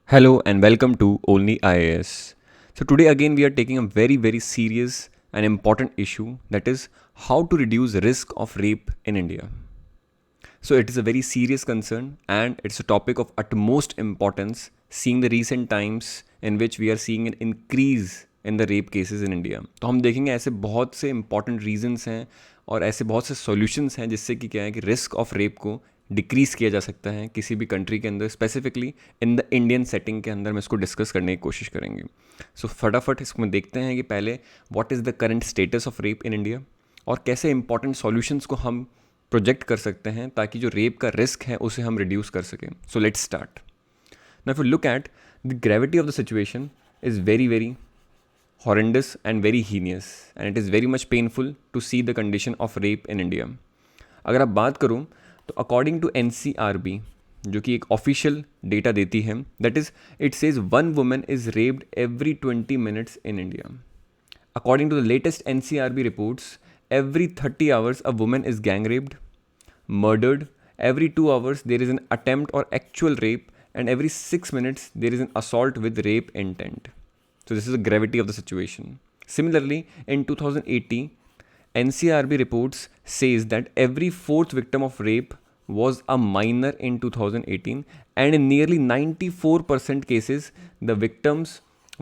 Hello and welcome to OnlyIAS. So today again we are taking a very serious and important issue, that is how to reduce risk of rape in India. So it is a very serious concern and it's a topic of utmost importance, seeing the recent times in which we are seeing an increase in the rape cases in India. तो हम देखेंगे ऐसे बहुत से important reasons हैं और ऐसे बहुत से solutions हैं जिससे कि क्या है कि रिस्क ऑफ रेप को डिक्रीज किया जा सकता है किसी भी कंट्री के अंदर, specifically in the Indian setting के अंदर हम इसको डिस्कस करने की कोशिश करेंगे. सो फटाफट इसमें देखते हैं कि पहले what is the current status of rape in India और कैसे इंपॉर्टेंट सॉल्यूशंस को हम प्रोजेक्ट कर सकते हैं ताकि जो रेप का रिस्क है उसे हम रिड्यूस कर सकें. So let's start. Now if you look at the gravity of the situation is very horrendous and very heinous and it is very much painful to see the condition of rape in India. अगर आप बात करूँ तो according to NCRB, जो कि एक official data देती है, that is it says 1 woman is raped every 20 minutes in India. According to the latest NCRB reports, every 30 hours a woman is gang raped, murdered, every 2 hours there is an attempt or actual rape, and every 6 minutes there is an assault with rape intent. So this is the gravity of the situation. Similarly, in 2018, NCRB reports says that every fourth victim of rape was a minor in 2018, and in nearly 94% cases, the victims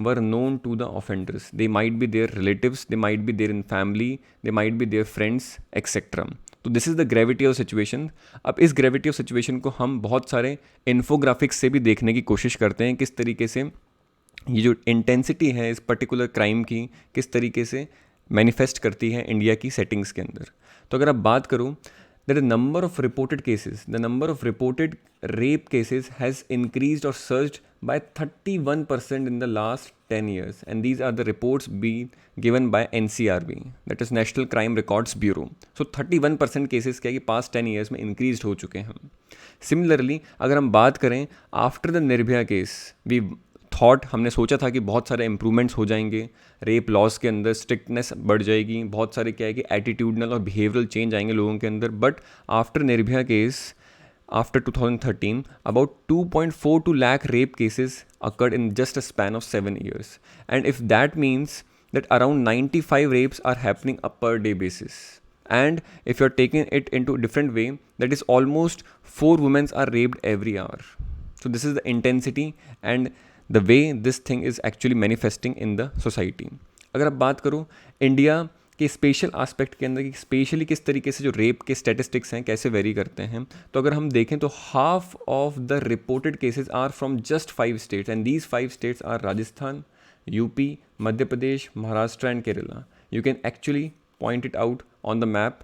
were known to the offenders. They might be their relatives, they might be their in family, they might be their friends, etc. तो this is the gravity of situation. अब इस gravity of situation को हम बहुत सारे infographics से भी देखने की कोशिश करते हैं, किस तरीके से ये जो इंटेंसिटी है इस पर्टिकुलर क्राइम की किस तरीके से मैनिफेस्ट करती है इंडिया की सेटिंग्स के अंदर. तो अगर आप बात करूँ that the number of reported cases, the number of reported rape cases has increased और surged by 31% in the last 10 years, and these are the reports being given by NCRB, that is National Crime Records Bureau. So 31% cases क्या है कि past 10 years में increase हो चुके हैं. Similarly अगर हम बात करें after the Nirbhaya case, we thought, हमने सोचा था कि बहुत सारे इम्प्रूवमेंट्स हो जाएंगे, रेप लॉज के अंदर स्ट्रिक्टनेस बढ़ जाएगी, बहुत सारे क्या है कि एटीट्यूडनल और बिहेवियरल चेंज आएंगे लोगों के अंदर. But after Nirbhaya case, after 2013, about 2.42 lakh rape cases occurred in just a span of 7 years. And if that means that around 95 rapes are happening a per day basis. And if you're taking it into a different way, that is almost 4 women are raped every hour. So this is the intensity and the way this thing is actually manifesting in the society. अगर आप बात करूँ India कि special aspect के अंदर कि specially किस तरीके से जो रेप के स्टैटिस्टिक्स हैं कैसे वेरी करते हैं, तो अगर हम देखें तो half of the reported cases are from just 5 states, and these 5 states are Rajasthan, UP, Madhya Pradesh, Maharashtra and Kerala. You can actually point it out on the map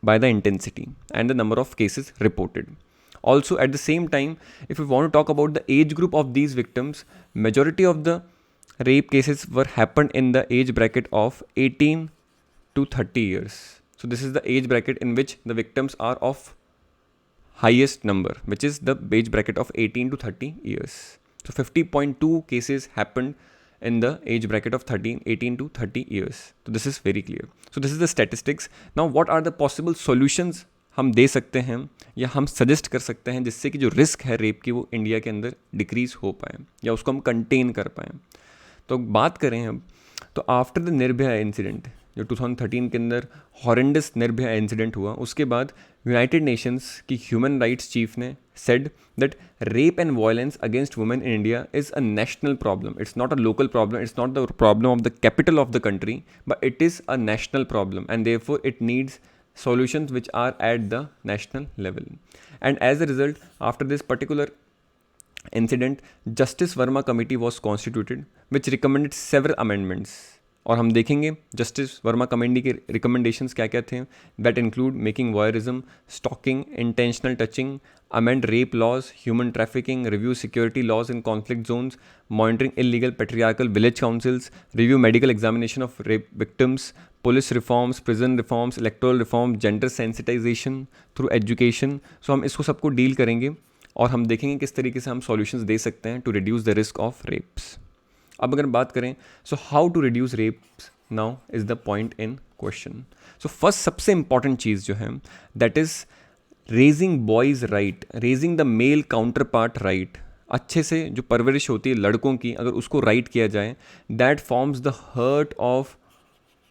by the intensity and the number of cases reported. Also at the same time, if we want to talk about the age group of these victims, majority of the rape cases were happened in the age bracket of 18 to 30 years. So this is the age bracket in which the victims are of highest number, which is the age bracket of 18 to 30 years. So 50.2 cases happened in the age bracket of 18 to 30 years. So this is very clear. So this is the statistics. Now what are the possible solutions हम दे सकते हैं या हम suggest कर सकते हैं जिससे कि जो रिस्क है रेप की वो इंडिया के अंदर डिक्रीज हो पाए या उसको हम कंटेन कर पाएँ. तो बात करें अब, तो आफ्टर द निर्भया इंसिडेंट जो 2013 के अंदर हॉरेंडस निर्भया इंसिडेंट हुआ, उसके बाद यूनाइटेड नेशंस की ह्यूमन राइट्स चीफ ने said that rape and violence against women in India is a national problem. It's not a local problem. It's not the problem of the capital of the country, but it is a national problem, and therefore it needs solutions which are at the national level. And as a result, after this particular incident, Justice Verma Committee was constituted, which recommended several amendments. और हम देखेंगे justice Verma committee के recommendations क्या क्या थे. That include making voyeurism, stalking, intentional touching, amend rape laws, human trafficking, review security laws in conflict zones, monitoring illegal patriarchal village councils, review medical examination of rape victims, police reforms, prison reforms, electoral reform, gender sensitization through education. So हम इसको सबको deal करेंगे और हम देखेंगे किस तरीके से हम सॉल्यूशंस दे सकते हैं to reduce the risk of rapes. अब अगर बात करें so how to reduce rapes now is the point in question. So first सबसे इंपॉर्टेंट चीज़ जो है that is raising boys right, raising the male counterpart right अच्छे से जो परवरिश होती है लड़कों की, अगर उसको राइट किया जाए, that forms the heart of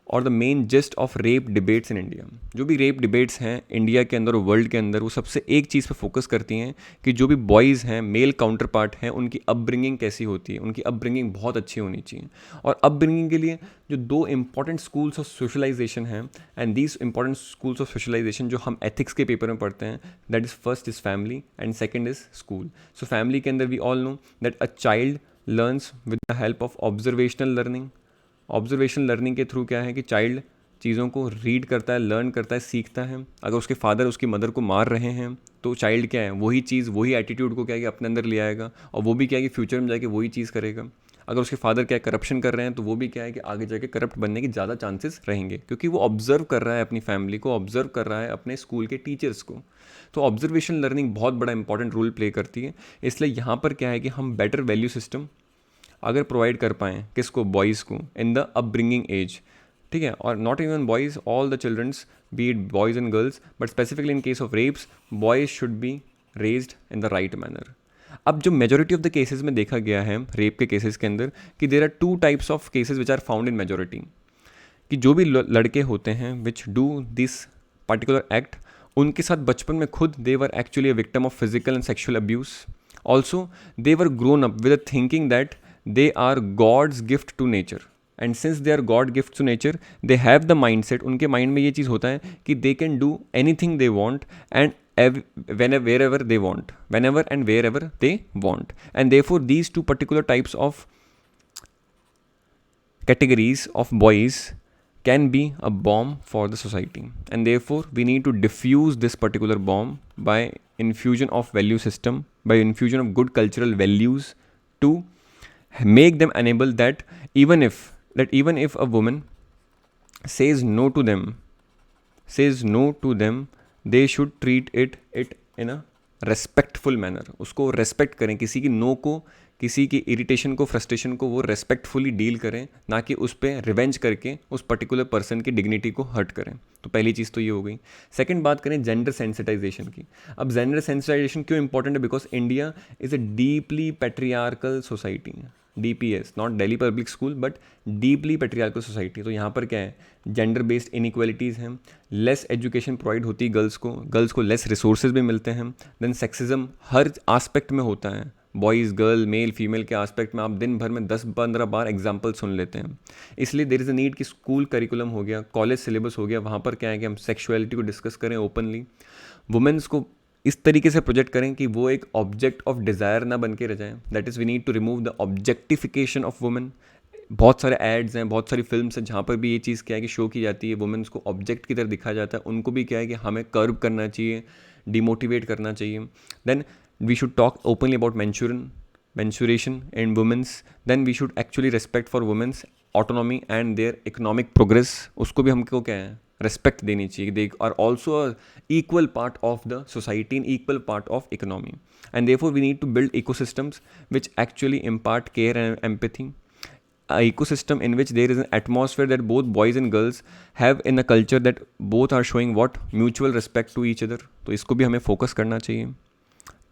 और the main gist of rape debates in India. जो भी रेप डिबेट्स हैं इंडिया के अंदर और वर्ल्ड के अंदर, वो सबसे एक चीज़ पे फोकस करती हैं कि जो भी बॉयज़ हैं, मेल काउंटर पार्ट हैं, उनकी अपब्रिंगिंग कैसी होती है। उनकी अपब्रिंगिंग बहुत अच्छी होनी चाहिए। और अपब्रिंगिंग के लिए जो दो इंपॉर्टेंट स्कूल्स ऑफ सोशलाइजेशन हैं, and these important schools of socialisation जो हम एथिक्स के पेपर में पढ़ते हैं, that is first is family and second is school. So family के अंदर we all know that a child learns with the help of observational learning. Observation learning के through क्या है कि चाइल्ड चीज़ों को रीड करता है, लर्न करता है, सीखता है। अगर उसके फादर उसकी मदर को मार रहे हैं तो चाइल्ड क्या है, वही चीज़, वही एटीट्यूड को क्या है कि अपने अंदर ले आएगा, और वो भी क्या है कि फ्यूचर में जाके वही चीज़ करेगा। अगर उसके फादर क्या है करप्शन कर रहे हैं तो वो भी क्या है कि आगे जाके करप्ट बनने के ज़्यादा चांसेस रहेंगे, क्योंकि वो ऑब्जर्व कर रहा है अपनी फैमिली को, ऑब्जर्व कर रहा है अपने स्कूल के टीचर्स को। तो ऑब्जर्वेशन लर्निंग बहुत बड़ा इंपॉर्टेंट रोल प्ले करती है। इसलिए यहाँ पर क्या है कि हम बेटर वैल्यू सिस्टम अगर प्रोवाइड कर पाएँ, किसको, बॉयज़ को, इन द अपब्रिंगिंग एज, ठीक है। और not even boys, all the childrens, be it boys and girls, but specifically in case of rapes, boys should be raised in the right manner. अब जो majority of the cases में देखा गया है rape के केसेस के अंदर कि there are two types of cases which are found in majority, कि जो भी लड़के होते हैं which do this particular act, उनके साथ बचपन में खुद they were actually a victim of physical and sexual abuse. Also they were grown up with a thinking that they are God's gift to nature, and since they are God gifts to nature, they have the mindset, उनके mind में ये चीज़ होता है कि they can do anything they want and wherever they want, whenever and wherever they want, and therefore these two particular types of categories of boys can be a bomb for the society, and therefore we need to diffuse this particular bomb by infusion of value system, by infusion of good cultural values, to make them enable that even if a woman says no to them, they should treat it in a respectful manner। उसको respect करें, किसी की no को, किसी की irritation को, frustration को वो रेस्पेक्टफुली डील करें, ना कि उस पर रिवेंज करके उस पर्टिकुलर पर्सन की डिग्निटी को हर्ट करें। तो पहली चीज़ तो ये हो गई। सेकंड बात करें जेंडर सेंसिटाइजेशन की। अब जेंडर सेंसिटाइजेशन क्यों इंपॉर्टेंट है? Because India is a deeply patriarchal society, DPS, not Delhi public school, but deeply patriarchal society. तो यहाँ पर क्या है, जेंडर बेस्ड इनइक्वालिटीज़ हैं, लेस एजुकेशन प्रोवाइड होती है गर्ल्स को लेस रिसोर्सेज भी मिलते हैं, देन सेक्सिज्म हर आस्पेक्ट में होता है, बॉयज़, गर्ल, मेल, फीमेल के आस्पेक्ट में आप दिन भर में 10-15 बार एग्जाम्पल सुन लेते हैं। इसलिए देयर इज़ अ नीड कि स्कूल करिकुलम हो गया, कॉलेज सिलेबस हो गया, वहाँ पर क्या है कि हम सेक्सुअलिटी को डिस्कस करें ओपनली, वुमेंस को इस तरीके से प्रोजेक्ट करें कि वो एक ऑब्जेक्ट ऑफ डिज़ायर ना बन के रह जाएँ। That is we need to remove the objectification of women. बहुत सारे एड्स हैं, बहुत सारी फिल्म्स हैं जहाँ पर भी ये चीज़ क्या है कि शो की जाती है, वुमेन्स को ऑब्जेक्ट की तरह दिखाया जाता है। उनको भी क्या है कि हमें कर्व करना चाहिए, डिमोटिवेट करना चाहिए। Then we should talk openly about mensuration in women's, then we should actually respect for women's autonomy and their economic progress। उसको भी हमको क्या है, respect देनी चाहिए। they are also a equal part of the society and equal part of economy, and therefore we need to build ecosystems which actually impart care and empathy, a ecosystem in which there is an atmosphere that both boys and girls have in a culture that both are showing what mutual respect to each other। तो इसको भी हमें focus करना चाहिए।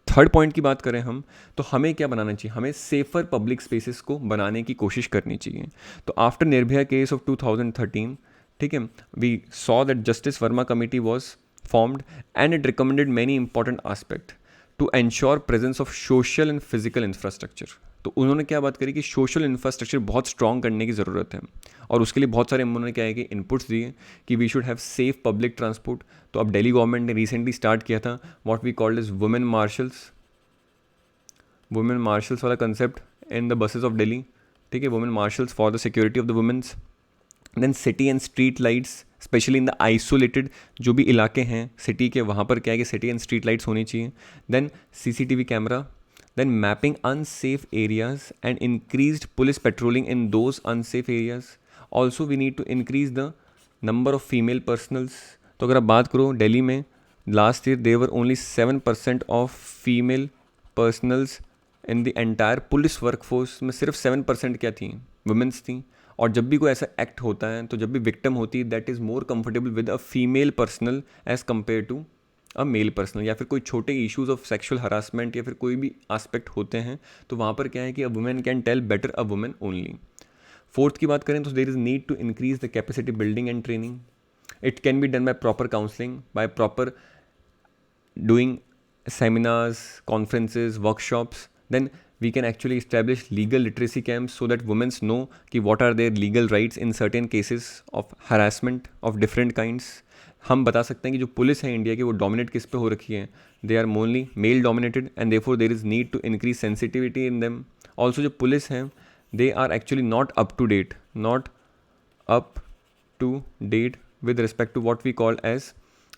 Third point की बात करें हम, तो हमें क्या बनाना चाहिए, हमें सेफर पब्लिक स्पेसेस को बनाने की कोशिश करनी चाहिए। तो आफ्टर निर्भया केस ऑफ 2013, ठीक है, we saw that justice Verma committee was formed and it recommended many important aspect to ensure presence of social and physical infrastructure. तो उन्होंने क्या बात करी कि सोशल इंफ्रास्ट्रक्चर बहुत स्ट्रॉन्ग करने की ज़रूरत है, और उसके लिए बहुत सारे उन्होंने क्या है कि इनपुट्स दिए कि we should have safe public transport. तो अब दिल्ली गवर्नमेंट ने रिसेंटली स्टार्ट किया था what we called is women marshals वाला concept in the buses of Delhi, ठीक है, women marshals for the security of the women's. Then city and street lights, specially in the isolated जो भी इलाके हैं सिटी के, वहाँ पर क्या है कि सिटी एंड स्ट्रीट लाइट्स होनी चाहिए। Then CCTV camera, then mapping unsafe areas and increased police patrolling in those unsafe areas। Also we need to increase the number of female personals। तो अगर आप बात करो दिल्ली में last year there were only 7% of female personals in the entire police workforce में, सिर्फ 7% क्या थी, वुमेंस थी। और जब भी कोई ऐसा एक्ट होता है, तो जब भी विक्टिम होती है, that is more comfortable with a female personnel as compare to a male personnel, या फिर कोई छोटे इश्यूज ऑफ सेक्शुअल हरासमेंट या फिर कोई भी एस्पेक्ट होते हैं तो वहाँ पर क्या है कि a women can tell better a women only. Fourth की बात करें तो there is need to increase the capacity building and training. It can be done by proper counselling, by proper doing seminars, conferences, workshops. Then we can actually establish legal literacy camps so that women know कि what are their legal rights in certain cases of harassment of different kinds. हम बता सकते हैं कि जो police है India की वो डोमिनेट किस पे हो रखी है, they are mainly male dominated and therefore there is need to increase sensitivity in them. Also जो पुलिस हैं they are actually not up to date, not up to date with respect to what we call as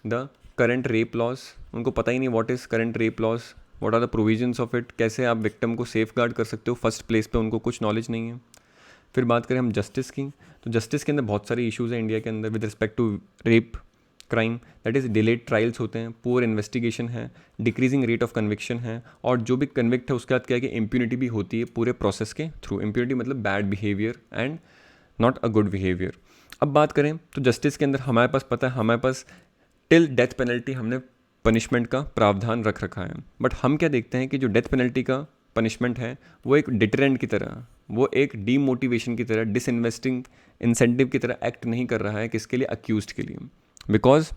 the current rape laws. उनको पता ही नहीं what is current rape laws, what are the provisions of it, कैसे आप victim को safe guard कर सकते हो, first place पे उनको कुछ नॉलेज नहीं है। फिर बात करें हम जस्टिस की, तो जस्टिस के अंदर बहुत सारे इश्यूज़ हैं इंडिया के अंदर with respect to rape crime, that is delayed trials होते हैं, पुअर इन्वेस्टिगेशन है, डिक्रीजिंग रेट ऑफ कन्विक्शन है, और जो भी कन्विक्ट है उसके बाद क्या है कि इम्प्यूनिटी भी होती है पूरे प्रोसेस के थ्रू। इम्प्यूनिटी मतलब bad behaviour and not a good behaviour. अब बात करें तो जस्टिस के अंदर हमारे पास पता है, हमारे पास टिल डेथ पेनल्टी हमने पनिशमेंट का प्रावधान रख रखा है, बट हम क्या देखते हैं कि जो डेथ पेनल्टी का पनिशमेंट है वो एक डिटरेंट की तरह, वो एक डीमोटिवेशन की तरह, डिसइन्वेस्टिंग इंसेंटिव की तरह एक्ट नहीं कर रहा है, किसके लिए, अक्यूज्ड के लिए। बिकॉज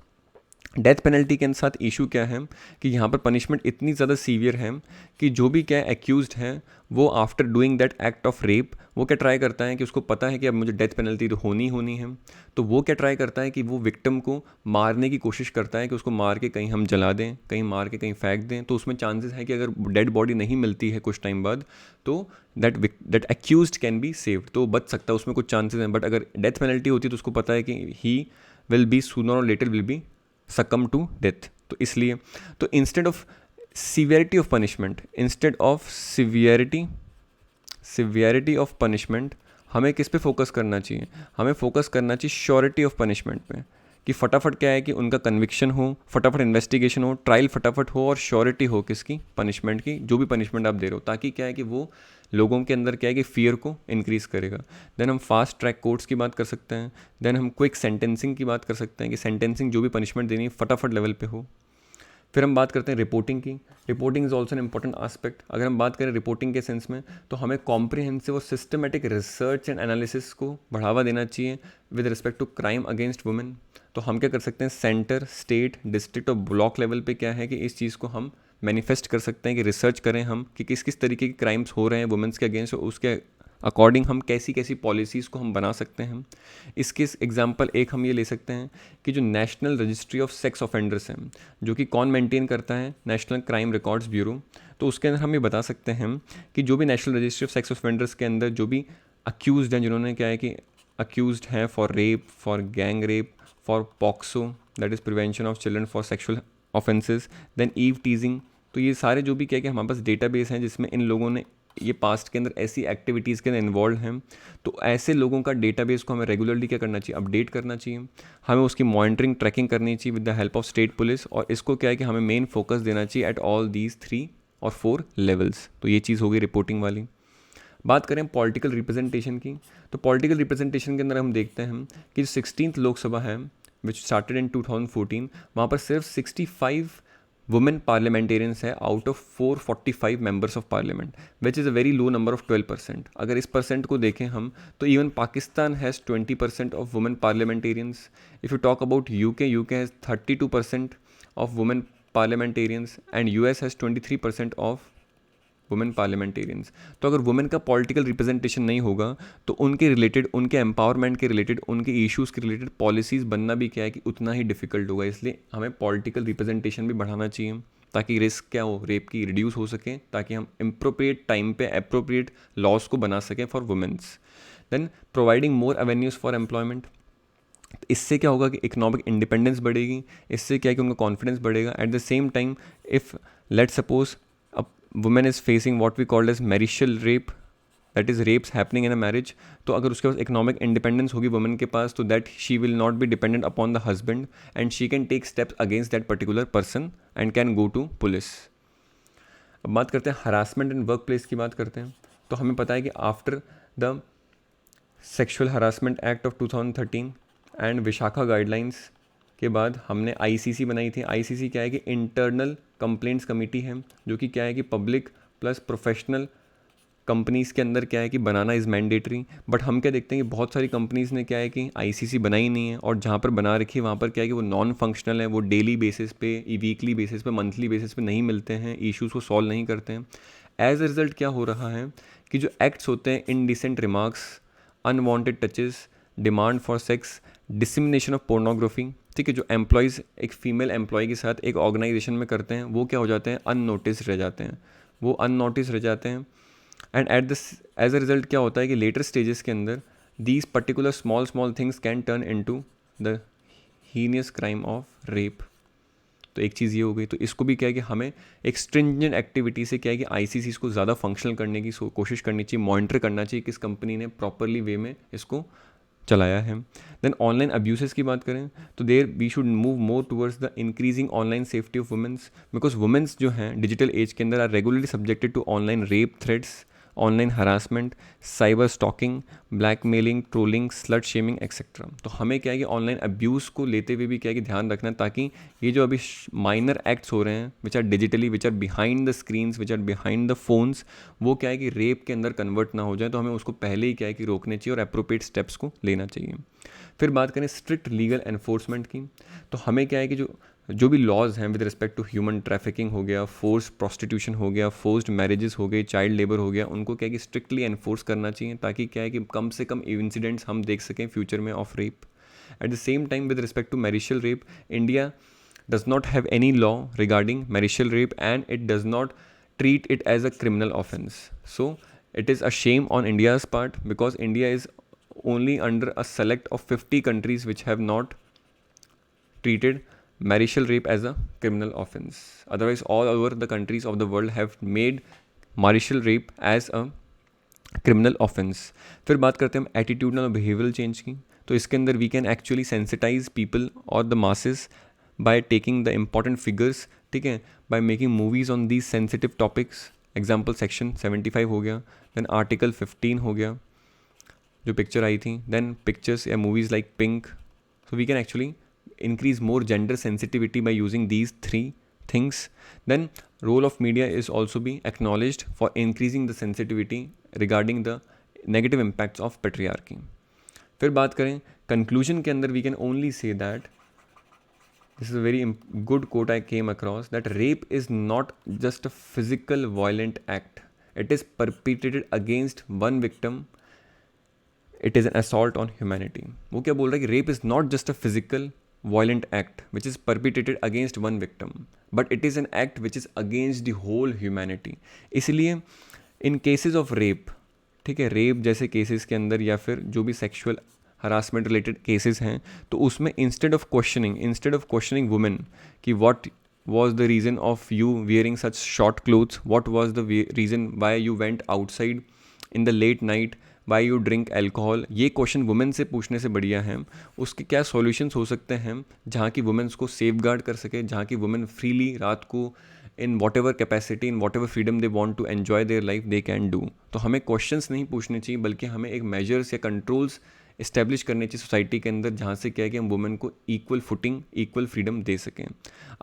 डेथ पेनल्टी के साथ इशू क्या है कि यहाँ पर पनिशमेंट इतनी ज़्यादा सीवियर है कि जो भी क्या एक्यूज्ड है वो after doing that act of rape वो क्या ट्राई करता है कि उसको पता है कि अब मुझे डेथ पेनल्टी तो होनी होनी है, तो वो क्या ट्राई करता है कि वो विक्टिम को मारने की कोशिश करता है कि उसको मार के कहीं हम जला दें, कहीं मार के कहीं फेंक दें, तो उसमें चांसेस है कि अगर डेड बॉडी नहीं मिलती है कुछ टाइम बाद तो that accused can be saved, तो बच सकता है, उसमें कुछ चांसेस हैं। बट अगर डेथ पेनल्टी होती है तो उसको पता है कि ही विल बी सूनर और later will be succumb to death। तो इसलिए तो instead of severity of punishment, instead of severity of punishment हमें किस पे फोकस करना चाहिए, हमें फोकस करना चाहिए श्योरिटी ऑफ पनिशमेंट पे, कि फटाफट क्या है कि उनका कन्विक्शन हो, फटाफट इन्वेस्टिगेशन हो, ट्रायल फटाफट हो और श्योरिटी हो किसकी, पनिशमेंट की, जो भी पनिशमेंट आप दे रहे हो, ताकि क्या है कि वो लोगों के अंदर क्या है कि फियर को इंक्रीज़ करेगा। देन हम फास्ट ट्रैक कोर्ट्स की बात कर सकते हैं, देन हम क्विक सेंटेंसिंग की बात कर सकते हैं कि सेंटेंसिंग जो भी पनिशमेंट देनी है फटाफट लेवल पे हो। फिर हम बात करते हैं रिपोर्टिंग की। Reporting is also an important aspect. अगर हम बात करें रिपोर्टिंग के सेंस में तो हमें कॉम्प्रिहेंसिव और सिस्टमेटिक रिसर्च एंड एनालिसिस को बढ़ावा देना चाहिए with respect to crime against women. तो हम क्या कर सकते हैं, सेंटर, स्टेट, डिस्ट्रिक्ट और ब्लॉक लेवल पे क्या है कि इस चीज़ को हम मैनिफेस्ट कर सकते हैं कि रिसर्च करें हम कि किस किस तरीके के क्राइम्स हो रहे हैं वुमेंस के अगेंस्ट, उसके अकॉर्डिंग हम कैसी कैसी पॉलिसीज़ को हम बना सकते हैं। इसके एग्जांपल एक हम ये ले सकते हैं कि जो national registry of sex offenders हैं, जो कि कौन मेंटेन करता है, नेशनल क्राइम रिकॉर्ड्स ब्यूरो। तो उसके अंदर हम ये बता सकते हैं कि जो भी national registry of sex offenders के अंदर जो भी अक्यूज्ड हैं, जिन्होंने क्या है कि अक्यूज्ड हैं for rape, for gang rape, for POCSO that is prevention of children for sexual offences, then eve teasing, तो ये सारे जो भी क्या है कि हमारे पास डेटाबेस हैं जिसमें इन लोगों ने ये पास्ट के अंदर ऐसी एक्टिविटीज़ के अंदर इन्वॉल्व हैं, तो ऐसे लोगों का डेटाबेस को हमें रेगुलरली क्या करना चाहिए, अपडेट करना चाहिए, हमें उसकी मॉनिटरिंग ट्रैकिंग करनी चाहिए with the help of state police, और इसको क्या है कि हमें मेन फोकस देना चाहिए एट ऑल दीज 3 और 4 लेवल्स। तो ये चीज़ होगी रिपोर्टिंग वाली। बात करें पॉलिटिकल रिप्रेजेंटेशन की, तो पॉलिटिकल रिप्रेजेंटेशन के अंदर हम देखते हैं कि जो 16th लोकसभा है विच स्टार्टेड इन 2014, वहाँ पर सिर्फ 65 वुमेन पार्लियामेंटेरियंस है out of 445 members of parliament, which is a very low number of 12%। अगर इस परसेंट को देखें हम तो even Pakistan has 20% of women parliamentarians. If you talk about UK has 32% of women parliamentarians and US has 23% of women parliamentarians. तो अगर women का political representation नहीं होगा तो उनके रिलेटेड, उनके एम्पावरमेंट के रिलेटेड, उनके इश्यूज़ के रिलेटेड पॉलिसीज़ बनना भी क्या है कि उतना ही डिफिकल्ट होगा। इसलिए हमें पॉलिटिकल रिप्रेजेंटेशन भी बढ़ाना चाहिए ताकि रिस्क क्या हो, रेप की रिड्यूस हो सके, ताकि हम अप्रोप्रिएट टाइम पे अप्रोप्रिएट लॉज को बना सकें for womens. Then providing more avenues for employment, इससे क्या होगा कि इकोनॉमिक इंडिपेंडेंस बढ़ेगी, इससे क्या है कि उनका कॉन्फिडेंस बढ़ेगा। Eight the same time if let suppose woman is facing what we call as marital rape, that is rapes happening in a marriage, तो अगर उसके पास इकोनॉमिक इंडिपेंडेंस होगी वुमेन के पास, तो that she will not be dependent upon the husband and she can take steps against that particular person and can go to police. अब बात करते हैं हरासमेंट इन वर्क प्लेस की बात करते हैं। तो हमें पता है कि after the sexual harassment act of 2013 and Vishakha guidelines के बाद हमने आईसीसी बनाई थी। आईसीसी क्या है कि इंटरनल कंप्लेंट्स कमेटी है, जो कि क्या है कि पब्लिक प्लस प्रोफेशनल कंपनीज़ के अंदर क्या है कि बनाना इज़ मैंडेटरी। बट हम क्या देखते हैं कि बहुत सारी कंपनीज़ ने क्या है कि आईसीसी बनाई नहीं है, और जहाँ पर बना रखी है वहाँ पर क्या है कि वो नॉन फंक्शनल है, वो डेली बेसिस पे, वीकली बेसिस पे, मंथली बेसिस पे नहीं मिलते हैं, इश्यूज़ को सॉल्व नहीं करते हैं। एज ए रिज़ल्ट क्या हो रहा है कि जो एक्ट्स होते हैं, indecent remarks, unwanted touches, demand for sex, dissemination of pornography, ठीक है, जो एम्प्लॉयज़ एक फीमेल एम्प्लॉय के साथ एक ऑर्गेनाइजेशन में करते हैं, वो क्या हो जाते हैं, अननोटिस रह जाते हैं, वो अननोटिस रह जाते हैं। And at this as a result क्या होता है कि लेटर स्टेजेस के अंदर these particular small small things can turn into the heinous crime of rape. तो एक चीज़ ये हो गई। तो इसको भी क्या है कि हमें एक स्ट्रिंजेंट एक्टिविटी से क्या है कि आईसीसी को ज़्यादा फंक्शनल करने की कोशिश करनी चाहिए, मॉनिटर करना चाहिए किस कंपनी ने प्रॉपरली वे में इसको चलाया है। देन ऑनलाइन अब्यूसेस की बात करें तो there we should move more towards the increasing online safety of womens, because womens जो हैं डिजिटल एज के अंदर are regularly subjected to online rape threats, online harassment, cyber stalking, blackmailing, trolling, slut shaming etcetera. तो हमें क्या है कि online abuse को लेते हुए भी क्या है कि ध्यान रखना है, ताकि ये जो अभी माइनर एक्ट्स हो रहे हैं which are digitally, which are behind the screens, which are behind the phones, वो क्या है कि रेप के अंदर कन्वर्ट ना हो जाए। तो हमें उसको पहले ही क्या है कि रोकने चाहिए और अप्रोप्रिएट स्टेप्स को लेना चाहिए। फिर बात करें स्ट्रिक्ट लीगल एनफोर्समेंट की, तो हमें क्या है कि जो भी लॉज हैं with respect to human trafficking हो गया, फोर्स प्रोस्टिट्यूशन हो गया, फोर्स्ड मैरिजेस हो गई, चाइल्ड लेबर हो गया, उनको क्या है कि स्ट्रिक्टली एनफोर्स करना चाहिए, ताकि क्या है कि कम से कम इंसिडेंट्स हम देख सकें फ्यूचर में of rape. At the same time with respect to marital rape, India does not have any law regarding marital rape and it does not treat it as a criminal offense. So it is a shame on India's part, because India is only under a select of 50 countries which have not treated marital rape as a criminal offense. Otherwise all over the countries of the world have made marital rape as a criminal offence. फिर बात करते हैं हम attitudinal और behavioural change की। तो इसके अंदर we can actually sensitize people और the masses by taking the important figures, ठीक है, by making movies on these sensitive topics. Example section 75 हो गया, देन आर्टिकल 15 हो गया जो पिक्चर आई थी, देन पिक्चर्स या movies like Pink. So we can actually increase more gender sensitivity by using these three things. Then role of media is also be acknowledged for increasing the sensitivity regarding the negative impacts of patriarchy. फिर बात करें conclusion के अंदर, we can only say that this is a very good quote I came across, that rape is not just a physical violent act, it is perpetrated against one victim, it is an assault on humanity. वो क्या बोल रहा है कि rape is not just a physical violent act which is perpetrated against one victim, but it is an act which is against the whole humanity. इसलिए in cases of rape, ठीक है, rape जैसे केसेस के अंदर या फिर जो भी सेक्सुअल हरासमेंट रिलेटेड केसेस हैं, तो उसमें इंस्टेड ऑफ क्वेश्चनिंग वुमेन कि what was the reason of you wearing such short clothes, what was the reason why you went outside in the late night, why you drink alcohol, ये question women से पूछने से बढ़िया है उसके क्या solutions हो सकते हैं जहाँ की वुमेन्स को सेफ गार्ड कर सके, जहाँ की वुमेन फ्रीली रात को in whatever capacity, in whatever freedom they want to enjoy their life they can do. तो हमें क्वेश्चंस नहीं पूछने चाहिए, बल्कि हमें एक मेजर्स या कंट्रोल्स इस्टेब्लिश करने चाहिए सोसाइटी के अंदर, जहाँ से क्या है कि हम वुमेन को इक्वल फुटिंग, इक्वल फ्रीडम दे सकें।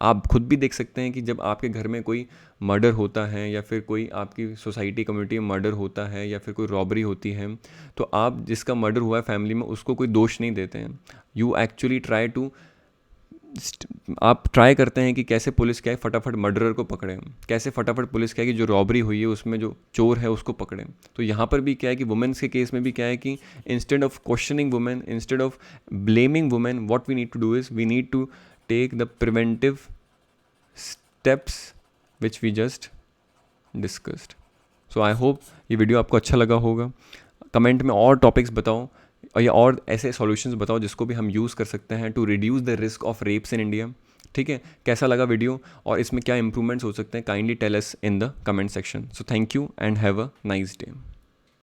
आप खुद भी देख सकते हैं कि जब आपके घर में कोई मर्डर होता है या फिर कोई आपकी सोसाइटी कम्युनिटी में मर्डर होता है या फिर कोई रॉबरी होती है, तो आप जिसका मर्डर हुआ है फैमिली में उसको कोई दोष नहीं देते हैं। यू एक्चुअली आप ट्राई करते हैं कि कैसे पुलिस क्या है फटाफट मर्डरर को पकड़े, कैसे फटाफट पुलिस क्या है कि जो रॉबरी हुई है उसमें जो चोर है उसको पकड़े। तो यहाँ पर भी क्या है कि वुमेन्स के केस में भी क्या है कि instead of questioning women, instead of blaming women, what we need to do is we need to take the preventive steps which we just discussed. So I hope ये वीडियो आपको अच्छा लगा होगा। कमेंट में और टॉपिक्स बताओ या और ऐसे सॉल्यूशंस बताओ जिसको भी हम यूज़ कर सकते हैं to reduce the risk of rapes in India. ठीक है, कैसा लगा वीडियो और इसमें क्या इंप्रूवमेंट्स हो सकते हैं, kindly tell us in the comment section. So thank you and have a nice day.